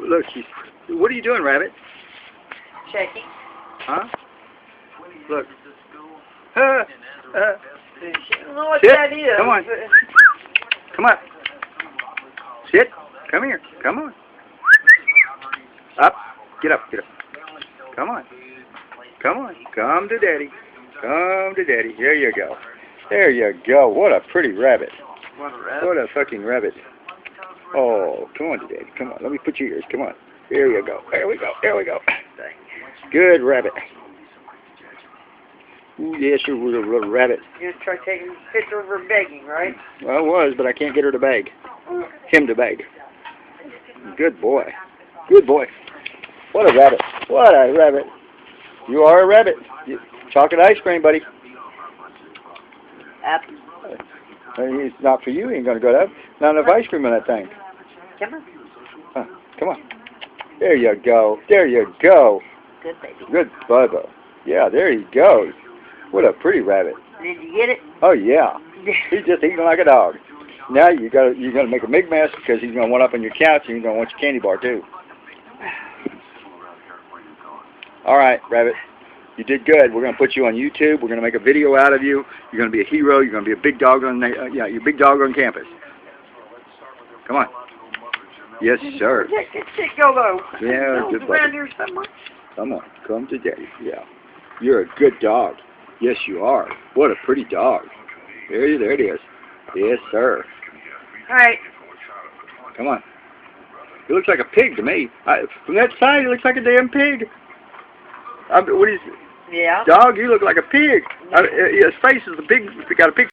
Look, what are you doing, Rabbit? Checking. Huh? Look. I don't know what Sit. that is. Come on. Come on. Sit. Come here. Come on. Up. Get up. Get up. Come on. Come on. Come to Daddy. Come to Daddy. There you go. There you go. What a pretty rabbit. What a fucking rabbit. Oh, come on to Daddy. Come on. Let me put your ears. Come on. There you go. There we go. There we go. Good rabbit. Ooh, yes, you're a little rabbit. You're going to try taking a picture of her begging, right? Well, I was, but I can't get her to beg. Him to beg. Good boy. Good boy. What a rabbit. What a rabbit. You are a rabbit. Chocolate ice cream, buddy. Apple. It's not for you. You ain't going to go to not enough ice cream in that thing. Come on. Huh. Come on. There you go. There you go. Good baby. Good Bubba. Yeah, there he goes. What a pretty rabbit. Did you get it? Oh yeah. He's just eating like a dog. Now you're gonna make a big mess because he's gonna want up on your couch and he's gonna want your candy bar too. All right, Rabbit. You did good. We're gonna put you on YouTube. We're gonna make a video out of you. You're gonna be a hero. You're gonna be a big dog on you're a big dog on campus. Come on. Yes, sir. Get go though. Yeah, good around buddy. here somewhere. Come on, come to Daddy. Yeah, you're a good dog. Yes, you are. What a pretty dog. There it is. Yes, sir. All right. Come on. He looks like a pig to me. From that side, he looks like a damn pig. What is? Yeah. Dog, you look like a pig. His face is a pig. Got a pig.